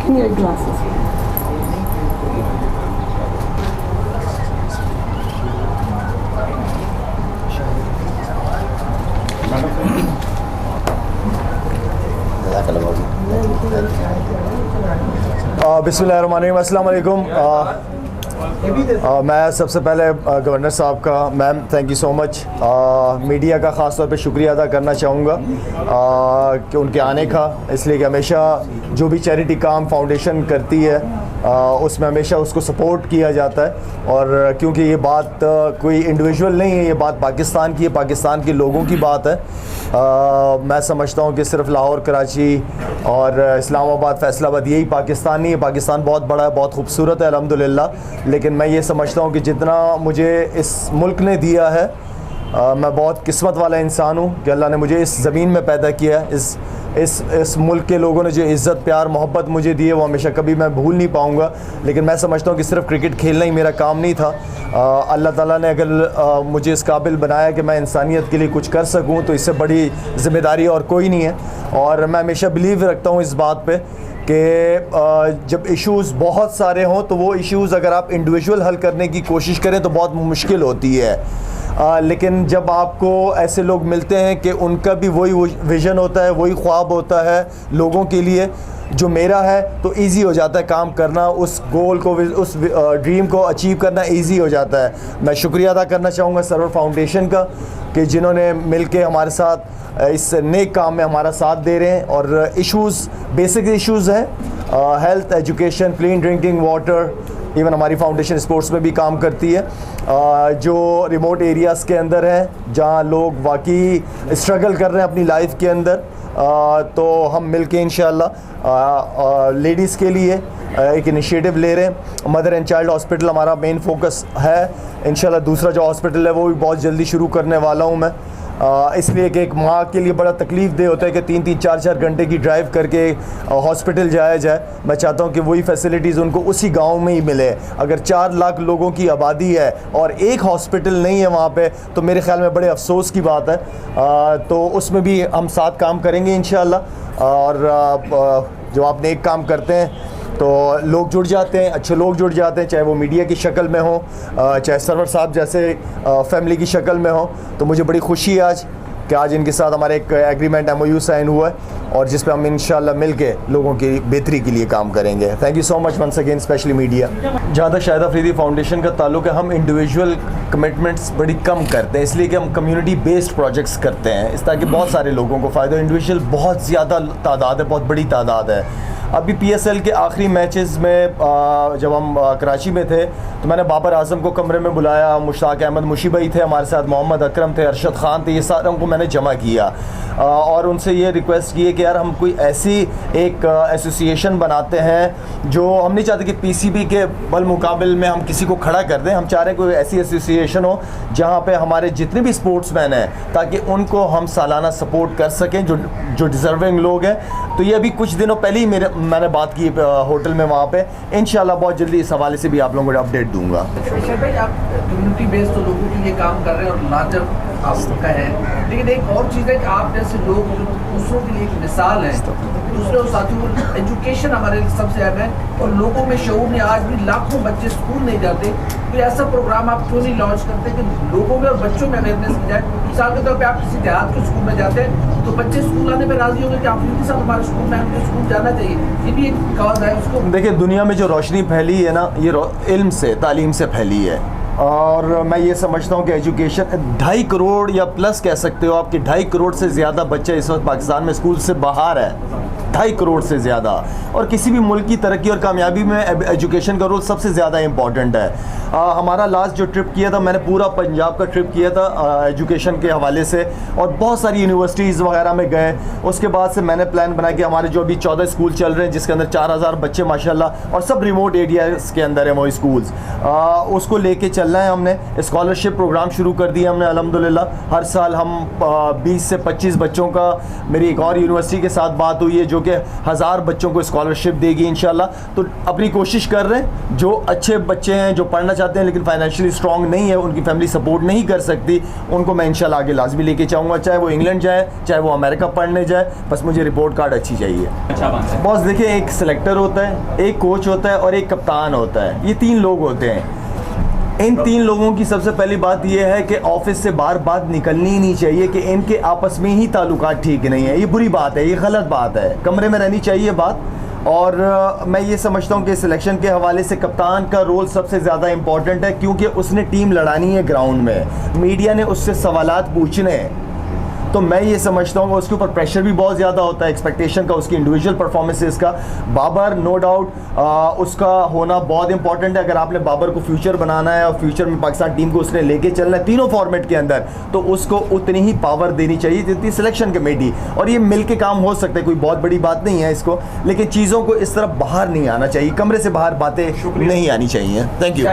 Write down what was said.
Your glasses. बिस्मिल्लाहिर्रहमानिर्रहीम, अस्सलाम वालेकुम। मैं सबसे पहले गवर्नर साहब का ma'am thank you so much, media का ख़ास तौर पे शुक्रिया अदा करना चाहूँगा कि उनके आने का, इसलिए कि हमेशा जो भी चैरिटी काम फाउंडेशन करती है उसमें हमेशा उसको सपोर्ट किया जाता है। और क्योंकि ये बात कोई इंडिविजुअल नहीं है, ये बात पाकिस्तान की है, पाकिस्तान के लोगों की बात है। मैं समझता हूँ कि सिर्फ लाहौर, कराची और इस्लामाबाद, फैसलाबाद यही पाकिस्तान नहीं है। पाकिस्तान बहुत बड़ा है, बहुत खूबसूरत है अल्हम्दुलिल्लाह, लेकिन मैं ये समझता हूँ कि जितना मुझे इस मुल्क ने दिया है, मैं बहुत किस्मत वाला इंसान हूँ कि अल्लाह ने मुझे इस ज़मीन में पैदा किया है। इस मुल्क के लोगों ने जो इज़्ज़त, प्यार, मोहब्बत मुझे दी है वो हमेशा कभी मैं भूल नहीं पाऊँगा। लेकिन मैं समझता हूँ कि सिर्फ क्रिकेट खेलना ही मेरा काम नहीं था। अल्लाह ताला ने अगर मुझे इस काबिल बनाया कि मैं इंसानियत के लिए कुछ कर सकूँ, तो इससे बड़ी ज़िम्मेदारी और कोई नहीं है। और मैं हमेशा बिलीव रखता हूँ इस बात पे कि जब इश्यूज़ बहुत सारे हों तो वो इश्यूज़ अगर आप इंडिविजुअल हल करने की कोशिश करें तो बहुत मुश्किल होती है। लेकिन जब आपको ऐसे लोग मिलते हैं कि उनका भी वही विज़न होता है, वही ख्वाब होता है लोगों के लिए जो मेरा है, तो इजी हो जाता है काम करना, उस गोल को, उस ड्रीम को अचीव करना इजी हो जाता है। मैं शुक्रिया अदा करना चाहूँगा सरवर फाउंडेशन का कि जिन्होंने मिलके हमारे साथ इस नेक काम में हमारा साथ दे रहे हैं। और इश्यूज़, बेसिक इश्यूज़ हैं, health, education, clean drinking water, even हमारी फाउंडेशन स्पोर्ट्स में भी काम करती है। जो रिमोट एरियाज़ के अंदर हैं जहाँ लोग वाकई स्ट्रगल कर रहे हैं अपनी लाइफ के अंदर, तो हम मिलके इंशाल्लाह लेडीज़ के लिए एक इनिशिएटिव ले रहे हैं। मदर एंड चाइल्ड हॉस्पिटल हमारा मेन फोकस है। इंशाल्लाह दूसरा जो हॉस्पिटल है वो भी बहुत जल्दी शुरू करने वाला हूँ मैं, इसलिए कि एक माँ के लिए बड़ा तकलीफ़ दे होता है कि 3-3, 4-4 घंटे की ड्राइव करके हॉस्पिटल जाया जाए। मैं चाहता हूँ कि वही फैसिलिटीज़ उनको उसी गांव में ही मिले। अगर 4 लाख लोगों की आबादी है और एक हॉस्पिटल नहीं है वहाँ पे, तो मेरे ख़्याल में बड़े अफसोस की बात है। तो उसमें भी हम साथ काम करेंगे इंशाल्लाह। और जो आप नेक काम करते हैं तो लोग जुड़ जाते हैं, अच्छे लोग जुड़ जाते हैं, चाहे वो मीडिया की शक्ल में हो, चाहे सरवर साहब जैसे फैमिली की शक्ल में हो। तो मुझे बड़ी खुशी है आज कि आज इनके साथ हमारे एक एग्रीमेंट MOU साइन हुआ है और जिस पे हम इंशाल्लाह मिल के लोगों की बेहतरी के लिए काम करेंगे। Thank you so much once again, specially media. जहाँ तक शाहिद अफरीदी फाउंडेशन का ताल्लुक है, हम इंडिविजुअल कमिटमेंट्स बड़ी कम करते हैं, इसलिए कि हम कम्युनिटी बेस्ड प्रोजेक्ट्स करते हैं, इस ताकि बहुत सारे लोगों को फ़ायदा। इंडिविजुअल बहुत ज़्यादा तादाद है, बहुत बड़ी तादाद है। अभी PSL के आखिरी मैचेस में जब हम कराची में थे तो मैंने बाबर आजम को कमरे में बुलाया, मुश्ताक अहमद मुशी भाई थे हमारे साथ, मोहम्मद अकरम थे, अरशद ख़ान थे, ये सारों को मैंने जमा किया और उनसे ये रिक्वेस्ट की है कि यार हम कोई ऐसी एक एसोसिएशन बनाते हैं जो, हम नहीं चाहते कि PCB के बल मुकाबिल में हम किसी को खड़ा कर दें। हम चाह रहे हैं कोई ऐसी एसोसिएशन हो जहाँ पे हमारे जितने भी स्पोर्ट्समैन हैं, ताकि उनको हम सालाना सपोर्ट कर सकें जो डिज़र्विंग लोग हैं। तो ये अभी कुछ दिनों पहले ही मैंने बात की होटल में वहाँ पे। इंशाल्लाह बहुत जल्दी इस हवाले से भी आप लोगों को अपडेट दूंगा। भाई आप कम्युनिटी बेस्ड तो लोगों के लिए काम कर रहे हैं और लाजब आपका है, लेकिन एक और चीज़ है कि आप जैसे लोग दूसरों के लिए एक मिसाल है, दूसरे साथियों। एजुकेशन हमारे लिए सबसे अहम है और लोगों में शऊर ने, आज भी लाखों बच्चे स्कूल नहीं जाते, तो ऐसा प्रोग्राम आप क्यों नहीं लॉन्च करते कि लोगों में और बच्चों में अवेयरनेस मिल जाए। मिसाल के तौर पर आप किसी देहात के स्कूल में जाते हैं तो बच्चे स्कूल आने पर राजी होंगे कि आप साहब हमारे स्कूल में, हमको स्कूल जाना चाहिए। ये भी एक कॉज है उसको। देखिए, दुनिया में जो रोशनी फैली है ना, ये इल्म से, तालीम से फैली है। और मैं ये समझता हूँ कि एजुकेशन 2.5 करोड़ या प्लस कह सकते हो आपके, 2.5 करोड़ से ज़्यादा बच्चे इस वक्त पाकिस्तान में स्कूल से बाहर है, 2.5 करोड़ से ज़्यादा। और किसी भी मुल्क की तरक्की और कामयाबी में एजुकेशन का रोल सबसे ज़्यादा इम्पॉर्टेंट है। हमारा लास्ट जो ट्रिप किया था, मैंने पूरा पंजाब का ट्रिप किया था एजुकेशन के हवाले से, और बहुत सारी यूनिवर्सिटीज़ वगैरह में गए। उसके बाद से मैंने प्लान बनाया कि हमारे जो अभी 14 स्कूल चल रहे हैं, जिसके अंदर 4000 बच्चे माशाल्लाह, और सब रिमोट एरियाज़ के अंदर हैं वो स्कूल्स, उसको लेके चल चलना है हमने। स्कॉलरशिप प्रोग्राम शुरू कर दिया हमने अल्हम्दुलिल्लाह। हर साल हम 20 से 25 बच्चों का, मेरी एक और यूनिवर्सिटी के साथ बात हुई है जो कि 1000 बच्चों को स्कॉलरशिप देगी इंशाल्लाह। तो अपनी कोशिश कर रहे हैं, जो अच्छे बच्चे हैं जो पढ़ना चाहते हैं लेकिन फाइनेंशियली स्ट्रॉन्ग नहीं है, उनकी फैमिली सपोर्ट नहीं कर सकती, उनको मैं इंशाल्लाह आगे लाजमी लेके चाहूँगा, चाहे वो इंग्लैंड जाए चाहे वो अमेरिका पढ़ने जाए, बस मुझे रिपोर्ट कार्ड अच्छी चाहिए। अच्छा बात है। बॉस देखिए, एक सिलेक्टर होता है, एक कोच होता है और एक कप्तान होता है, ये 3 लोग होते हैं। इन 3 लोगों की सबसे पहली बात यह है कि ऑफिस से बाहर बात निकलनी ही नहीं चाहिए कि इनके आपस में ही ताल्लुकात ठीक नहीं है। ये बुरी बात है, ये गलत बात है, कमरे में रहनी चाहिए बात। और मैं ये समझता हूँ कि सिलेक्शन के हवाले से कप्तान का रोल सबसे ज़्यादा इम्पॉर्टेंट है, क्योंकि उसने टीम लड़ानी है ग्राउंड में, मीडिया ने उससे सवालात पूछने हैं। तो मैं ये समझता हूँ कि उसके ऊपर प्रेशर भी बहुत ज़्यादा होता है एक्सपेक्टेशन का, उसकी इंडिविजुअल परफॉर्मेंसेस का। बाबर नो डाउट उसका होना बहुत इंपॉर्टेंट है। अगर आपने बाबर को फ्यूचर बनाना है और फ्यूचर में पाकिस्तान टीम को उसने लेके चलना है तीनों फॉर्मेट के अंदर, तो उसको उतनी ही पावर देनी चाहिए जितनी सिलेक्शन कमेटी। और ये मिल के काम हो सकता है, कोई बहुत बड़ी बात नहीं है इसको, लेकिन चीज़ों को इस तरफ बाहर नहीं आना चाहिए, कमरे से बाहर बातें नहीं आनी चाहिए। Thank you.